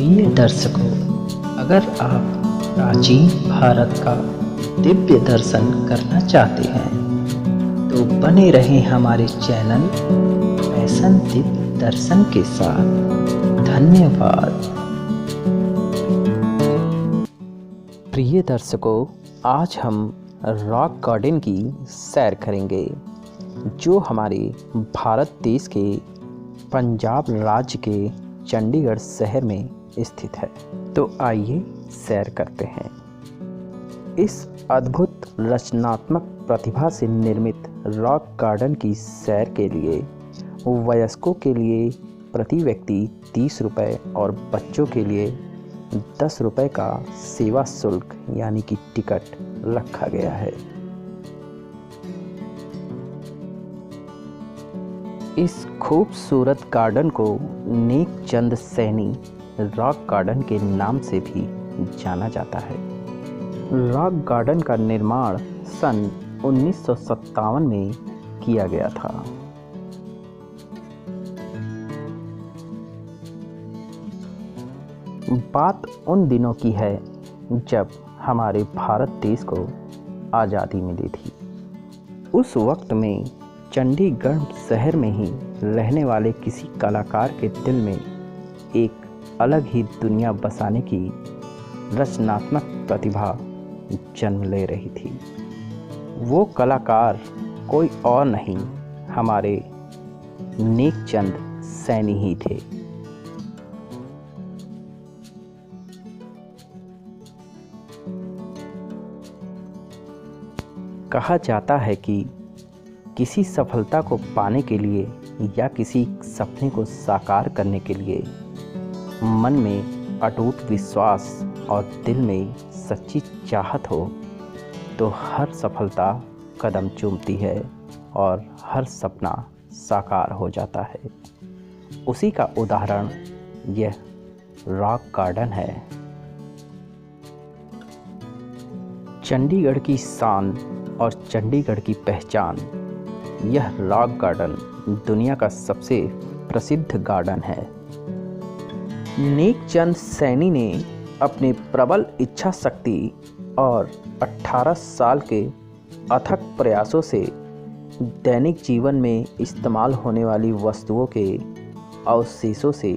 प्रिय दर्शकों, अगर आप प्राचीन भारत का दिव्य दर्शन करना चाहते हैं तो बने रहें हमारे चैनल फैशन दिव्य दर्शन के साथ। धन्यवाद। प्रिय दर्शकों, आज हम रॉक गार्डन की सैर करेंगे जो हमारे भारत देश के पंजाब राज्य के चंडीगढ़ शहर में स्थित है। तो आइए सैर करते हैं। इस अद्भुत रचनात्मक प्रतिभा से निर्मित रॉक गार्डन की सैर के लिए वयस्कों के लिए प्रति व्यक्ति 30 रुपये और बच्चों के लिए 10 रुपये का सेवा शुल्क यानी कि टिकट रखा गया है। इस खूबसूरत गार्डन को नेक चंद सैनी रॉक गार्डन के नाम से भी जाना जाता है। रॉक गार्डन का निर्माण सन 1957 में किया गया था। बात उन दिनों की है जब हमारे भारत देश को आज़ादी मिली थी। उस वक्त में चंडीगढ़ शहर में ही रहने वाले किसी कलाकार के दिल में एक अलग ही दुनिया बसाने की रचनात्मक प्रतिभा जन्म ले रही थी। वो कलाकार कोई और नहीं, हमारे नेकचंद सैनी ही थे। कहा जाता है कि किसी सफलता को पाने के लिए या किसी सपने को साकार करने के लिए मन में अटूट विश्वास और दिल में सच्ची चाहत हो तो हर सफलता कदम चूमती है और हर सपना साकार हो जाता है। उसी का उदाहरण यह रॉक गार्डन है। चंडीगढ़ की शान और चंडीगढ़ की पहचान, यह रॉक गार्डन दुनिया का सबसे प्रसिद्ध गार्डन है। नेकचंद सैनी ने अपने प्रबल इच्छा शक्ति और 18 साल के अथक प्रयासों से दैनिक जीवन में इस्तेमाल होने वाली वस्तुओं के अवशेषों से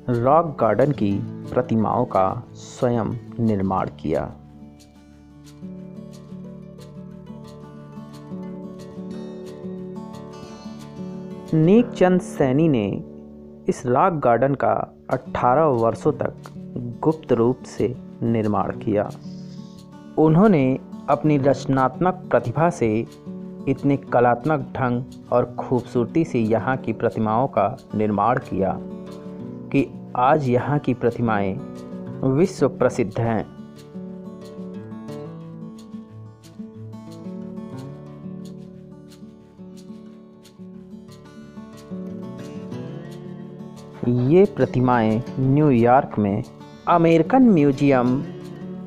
रॉक गार्डन की प्रतिमाओं का स्वयं निर्माण किया। नेकचंद सैनी ने इस रॉक गार्डन का 18 वर्षों तक गुप्त रूप से निर्माण किया। उन्होंने अपनी रचनात्मक प्रतिभा से इतने कलात्मक ढंग और खूबसूरती से यहाँ की प्रतिमाओं का निर्माण किया कि आज यहाँ की प्रतिमाएं विश्व प्रसिद्ध हैं। ये प्रतिमाएं न्यूयॉर्क में American museum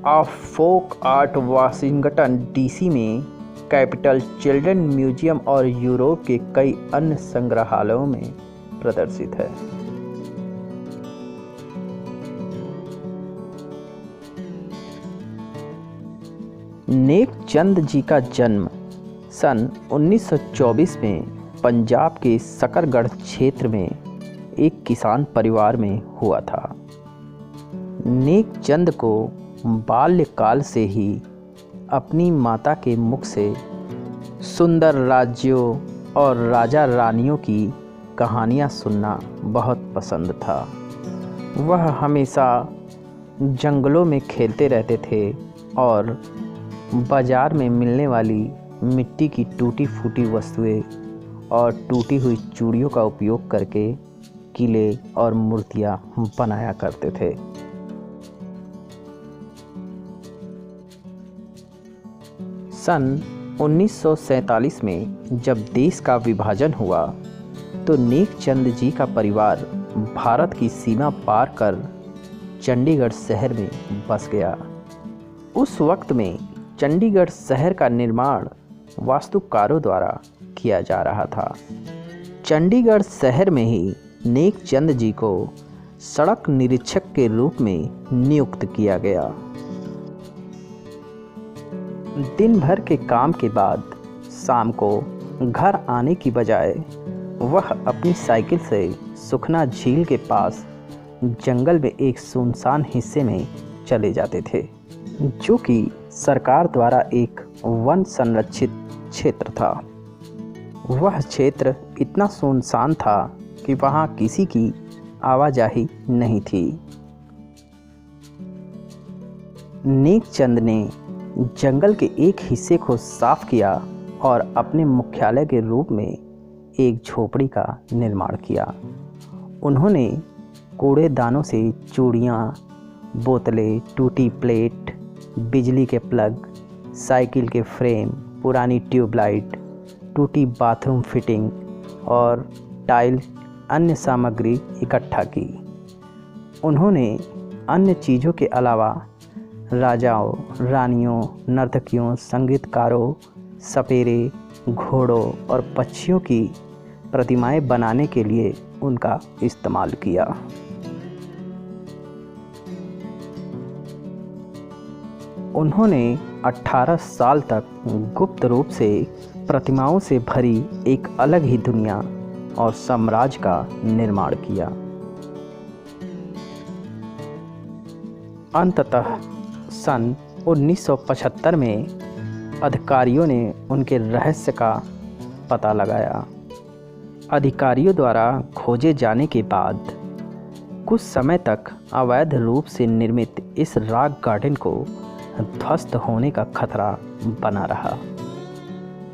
of folk art Washington DC में, कैपिटल चिल्ड्रन म्यूजियम और यूरोप के कई अन्य संग्रहालयों में प्रदर्शित है। नेकचंद जी का जन्म सन 1924 में पंजाब के शकरगढ़ क्षेत्र में एक किसान परिवार में हुआ था। नेकचंद को बाल्यकाल से ही अपनी माता के मुख से सुंदर राज्यों और राजा रानियों की कहानियाँ सुनना बहुत पसंद था। वह हमेशा जंगलों में खेलते रहते थे और बाजार में मिलने वाली मिट्टी की टूटी फूटी वस्तुएं और टूटी हुई चूड़ियों का उपयोग करके किले और मूर्तियां बनाया करते थे। सन 1947 में जब देश का विभाजन हुआ तो नेकचंद जी का परिवार भारत की सीमा पार कर चंडीगढ़ शहर में बस गया। उस वक्त में चंडीगढ़ शहर का निर्माण वास्तुकारों द्वारा किया जा रहा था। चंडीगढ़ शहर में ही नेकचंद जी को सड़क निरीक्षक के रूप में नियुक्त किया गया। दिन भर के काम के बाद शाम को घर आने की बजाय वह अपनी साइकिल से सुखना झील के पास जंगल में एक सुनसान हिस्से में चले जाते थे, जो कि सरकार द्वारा एक वन संरक्षित क्षेत्र था। वह क्षेत्र इतना सुनसान था कि वहाँ किसी की आवाजाही नहीं थी। नेकचंद ने जंगल के एक हिस्से को साफ किया और अपने मुख्यालय के रूप में एक झोपड़ी का निर्माण किया। उन्होंने कूड़ेदानों से चूड़ियाँ, बोतलें, टूटी प्लेट, बिजली के प्लग, साइकिल के फ्रेम, पुरानी ट्यूबलाइट, टूटी बाथरूम फिटिंग और टाइल अन्य सामग्री इकट्ठा की। उन्होंने अन्य चीज़ों के अलावा राजाओं, रानियों, नर्तकियों, संगीतकारों, सपेरे, घोड़ों और पक्षियों की प्रतिमाएं बनाने के लिए उनका इस्तेमाल किया। उन्होंने 18 साल तक गुप्त रूप से प्रतिमाओं से भरी एक अलग ही दुनिया और साम्राज्य का निर्माण किया। अंततः सन 1975 में अधिकारियों ने उनके रहस्य का पता लगाया। अधिकारियों द्वारा खोजे जाने के बाद कुछ समय तक अवैध रूप से निर्मित इस रॉक गार्डन को ध्वस्त होने का खतरा बना रहा।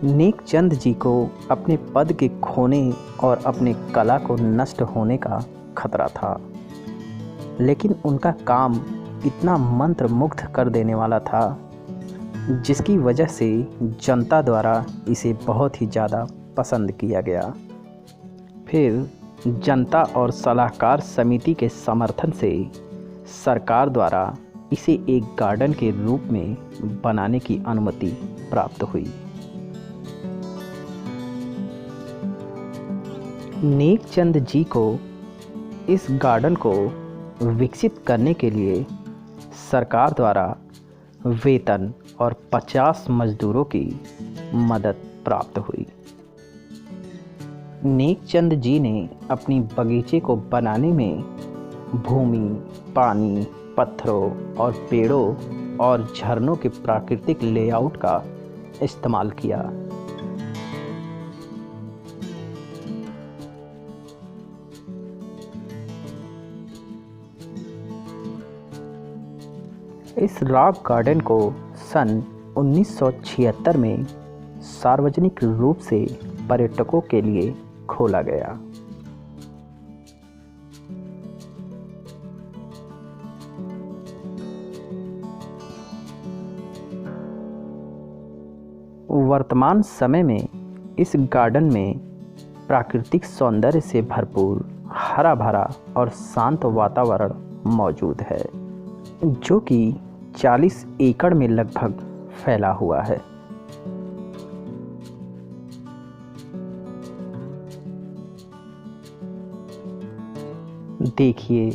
नेकचंद जी को अपने पद के खोने और अपने कला को नष्ट होने का खतरा था, लेकिन उनका काम इतना मंत्रमुग्ध कर देने वाला था, जिसकी वजह से जनता द्वारा इसे बहुत ही ज़्यादा पसंद किया गया। फिर जनता और सलाहकार समिति के समर्थन से सरकार द्वारा इसे एक गार्डन के रूप में बनाने की अनुमति प्राप्त हुई। नेकचंद जी को इस गार्डन को विकसित करने के लिए सरकार द्वारा वेतन और 50 मजदूरों की मदद प्राप्त हुई। नेकचंद जी ने अपनी बगीचे को बनाने में भूमि, पानी, पत्थरों और पेड़ों और झरनों के प्राकृतिक लेआउट का इस्तेमाल किया। इस रॉक गार्डन को सन 1976 में सार्वजनिक रूप से पर्यटकों के लिए खोला गया। वर्तमान समय में इस गार्डन में प्राकृतिक सौंदर्य से भरपूर हरा भरा और शांत वातावरण मौजूद है, जो कि 40 एकड़ में लगभग फैला हुआ है। देखिए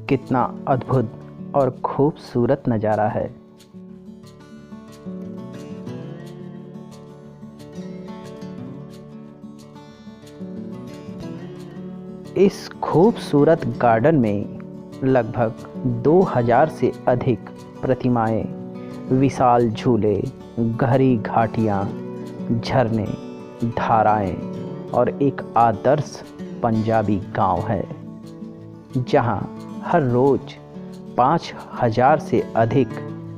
कितना अद्भुत और खूबसूरत नज़ारा है। इस खूबसूरत गार्डन में लगभग 2000 से अधिक प्रतिमाएं, विशाल झूले, गहरी घाटियां, झरने, धाराएं और एक आदर्श पंजाबी गांव है, जहां हर रोज 5000 से अधिक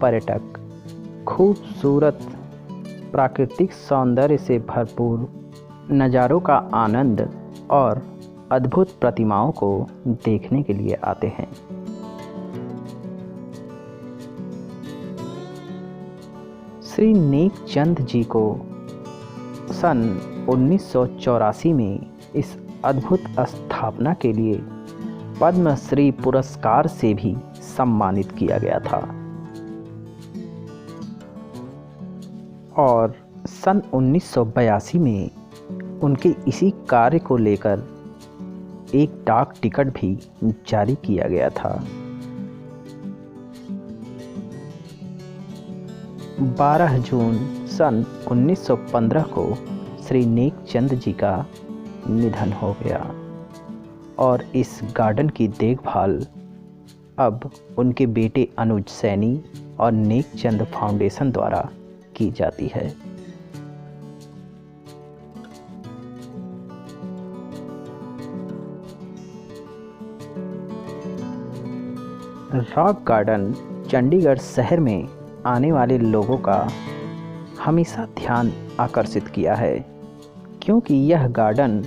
पर्यटक खूबसूरत प्राकृतिक सौंदर्य से भरपूर नज़ारों का आनंद और अद्भुत प्रतिमाओं को देखने के लिए आते हैं। श्री नेकचंद जी को सन 1984 में इस अद्भुत स्थापना के लिए पद्मश्री पुरस्कार से भी सम्मानित किया गया था और सन 1982 में उनके इसी कार्य को लेकर एक डाक टिकट भी जारी किया गया था। 12 जून सन 1915 को श्री नेकचंद जी का निधन हो गया और इस गार्डन की देखभाल अब उनके बेटे अनुज सैनी और नेकचंद फाउंडेशन द्वारा की जाती है। रॉक गार्डन चंडीगढ़ शहर में आने वाले लोगों का हमेशा ध्यान आकर्षित किया है, क्योंकि यह गार्डन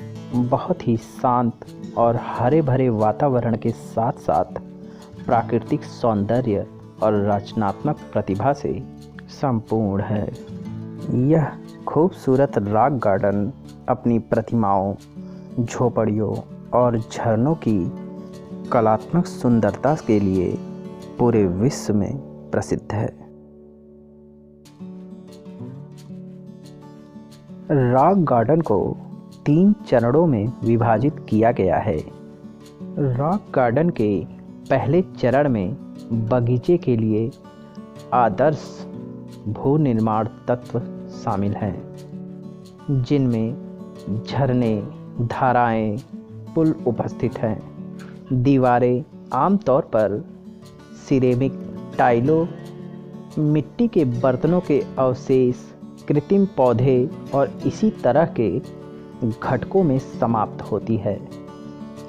बहुत ही शांत और हरे भरे वातावरण के साथ साथ प्राकृतिक सौंदर्य और रचनात्मक प्रतिभा से संपूर्ण है। यह खूबसूरत रॉक गार्डन अपनी प्रतिमाओं, झोपड़ियों और झरनों की कलात्मक सुंदरता के लिए पूरे विश्व में प्रसिद्ध है। रॉक गार्डन को 3 चरणों में विभाजित किया गया है। रॉक गार्डन के पहले चरण में बगीचे के लिए आदर्श भू निर्माण तत्व शामिल हैं, जिनमें झरने, धाराएं, पुल उपस्थित हैं। दीवारें आमतौर पर सिरेमिक टाइलों, मिट्टी के बर्तनों के अवशेष, कृत्रिम पौधे और इसी तरह के घटकों में समाप्त होती है।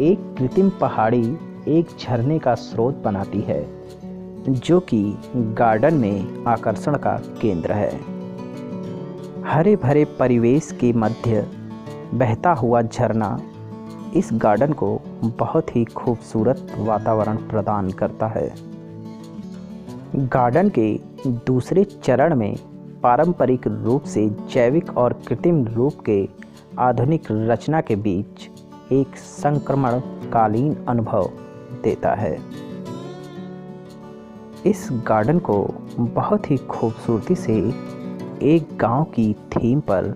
एक कृत्रिम पहाड़ी एक झरने का स्रोत बनाती है, जो कि गार्डन में आकर्षण का केंद्र है। हरे भरे परिवेश के मध्य बहता हुआ झरना इस गार्डन को बहुत ही खूबसूरत वातावरण प्रदान करता है। गार्डन के दूसरे चरण में पारंपरिक रूप से जैविक और कृत्रिम रूप के आधुनिक रचना के बीच एक संक्रमणकालीन अनुभव देता है। इस गार्डन को बहुत ही खूबसूरती से एक गांव की थीम पर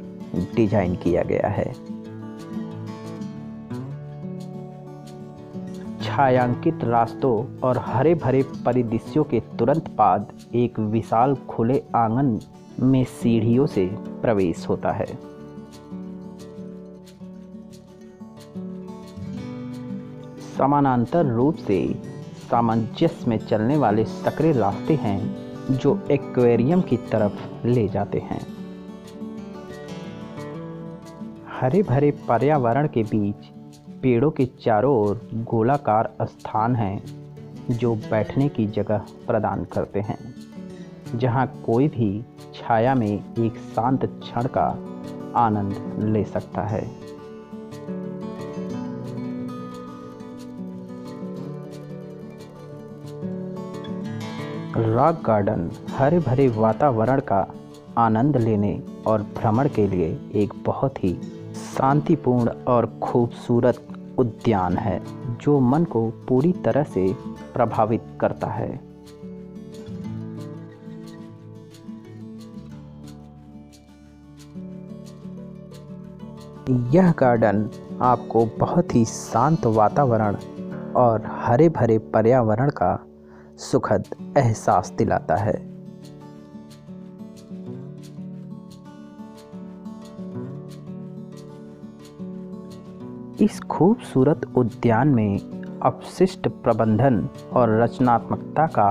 डिजाइन किया गया है। छायांकित रास्तों और हरे भरे परिदृश्यों के तुरंत बाद एक विशाल खुले आंगन में सीढ़ियों से प्रवेश होता है। समानांतर रूप से सामंजस्य में चलने वाले संकरे रास्ते हैं जो एक्वेरियम की तरफ ले जाते हैं। हरे भरे पर्यावरण के बीच पेड़ों के चारों ओर गोलाकार स्थान हैं जो बैठने की जगह प्रदान करते हैं, जहां कोई भी छाया में एक शांत क्षण का आनंद ले सकता है। रॉक गार्डन हरे भरे वातावरण का आनंद लेने और भ्रमण के लिए एक बहुत ही शांतिपूर्ण और खूबसूरत उद्यान है, जो मन को पूरी तरह से प्रभावित करता है। यह गार्डन आपको बहुत ही शांत वातावरण और हरे भरे पर्यावरण का सुखद एहसास दिलाता है। इस खूबसूरत उद्यान में अपशिष्ट प्रबंधन और रचनात्मकता का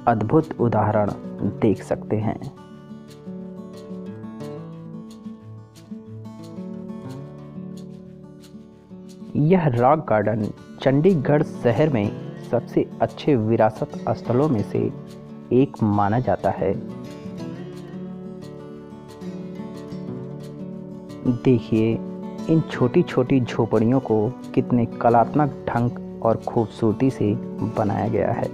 अद्भुत उदाहरण देख सकते हैं। यह रॉक गार्डन चंडीगढ़ शहर में सबसे अच्छे विरासत स्थलों में से एक माना जाता है। देखिए इन छोटी छोटी झोपड़ियों को कितने कलात्मक ढंग और खूबसूरती से बनाया गया है।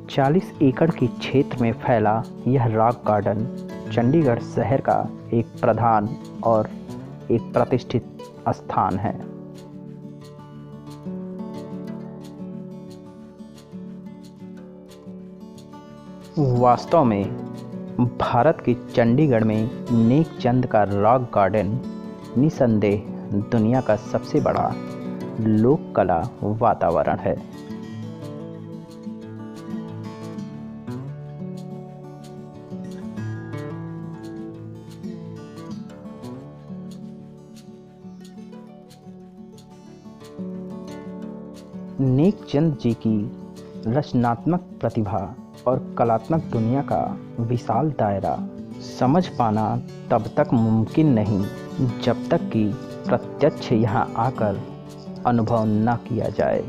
चालीस एकड़ के क्षेत्र में फैला यह रॉक गार्डन चंडीगढ़ शहर का एक प्रधान और एक प्रतिष्ठित स्थान है। वास्तव में भारत के चंडीगढ़ में नेकचंद का रॉक गार्डन निसंदेह दुनिया का सबसे बड़ा लोक कला वातावरण है। नेकचंद जी की रचनात्मक प्रतिभा और कलात्मक दुनिया का विशाल दायरा समझ पाना तब तक मुमकिन नहीं जब तक कि प्रत्यक्ष यहाँ आकर अनुभव न किया जाए।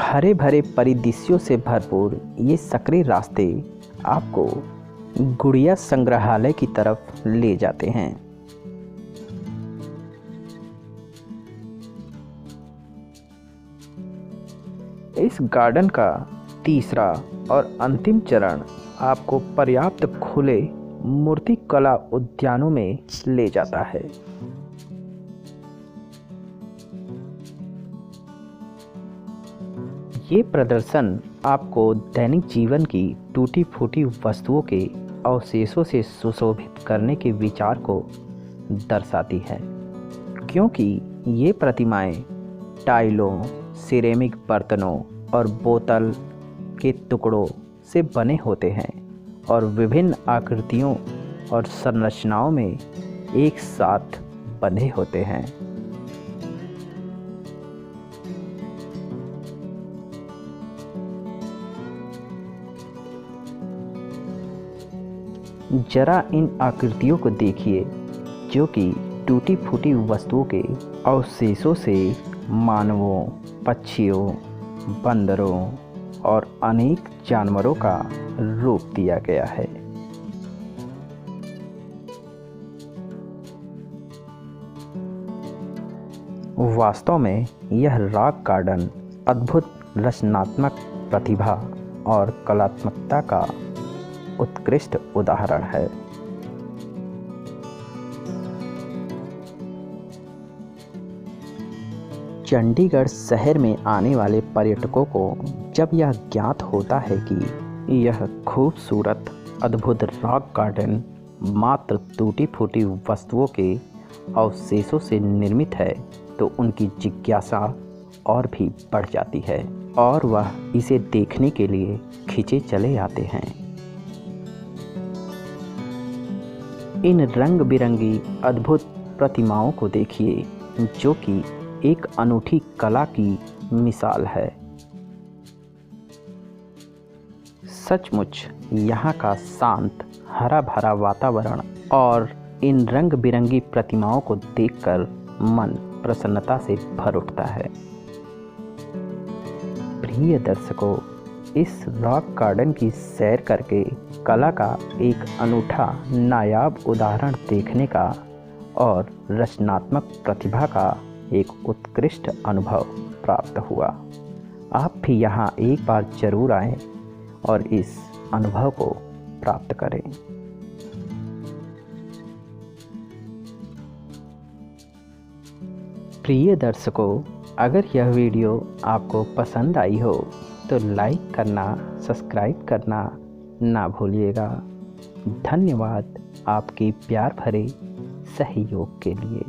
हरे भरे परिदृश्यों से भरपूर ये संकरे रास्ते आपको गुड़िया संग्रहालय की तरफ ले जाते हैं। इस गार्डन का तीसरा और अंतिम चरण आपको पर्याप्त खुले मूर्ति कला उद्यानों में ले जाता है। ये प्रदर्शन आपको दैनिक जीवन की टूटी फूटी वस्तुओं के अवशेषों से सुशोभित करने के विचार को दर्शाती है, क्योंकि ये प्रतिमाएं टाइलों, सिरेमिक बर्तनों और बोतल के टुकड़ों से बने होते हैं और विभिन्न आकृतियों और संरचनाओं में एक साथ बंधे होते हैं। जरा इन आकृतियों को देखिए, जो कि टूटी फूटी वस्तुओं के अवशेषों से मानवों, पक्षियों, बंदरों और अनेक जानवरों का रूप दिया गया है। वास्तव में यह रॉक गार्डन अद्भुत रचनात्मक प्रतिभा और कलात्मकता का उत्कृष्ट उदाहरण है। चंडीगढ़ शहर में आने वाले पर्यटकों को जब यह ज्ञात होता है कि यह खूबसूरत अद्भुत रॉक गार्डन मात्र टूटी फूटी वस्तुओं के अवशेषों से निर्मित है, तो उनकी जिज्ञासा और भी बढ़ जाती है और वह इसे देखने के लिए खिंचे चले आते हैं। इन रंग बिरंगी अद्भुत प्रतिमाओं को देखिए, जो कि एक अनूठी कला की मिसाल है। सचमुच यहाँ का शांत हरा भरा वातावरण और इन रंग बिरंगी प्रतिमाओं को देखकर मन प्रसन्नता से भर उठता है। प्रिय दर्शकों, इस रॉक गार्डन की सैर करके कला का एक अनूठा नायाब उदाहरण देखने का और रचनात्मक प्रतिभा का एक उत्कृष्ट अनुभव प्राप्त हुआ। आप भी यहाँ एक बार जरूर आएं और इस अनुभव को प्राप्त करें। प्रिय दर्शकों, अगर यह वीडियो आपको पसंद आई हो तो लाइक करना, सब्सक्राइब करना ना भूलिएगा। धन्यवाद आपके प्यार भरे सहयोग के लिए।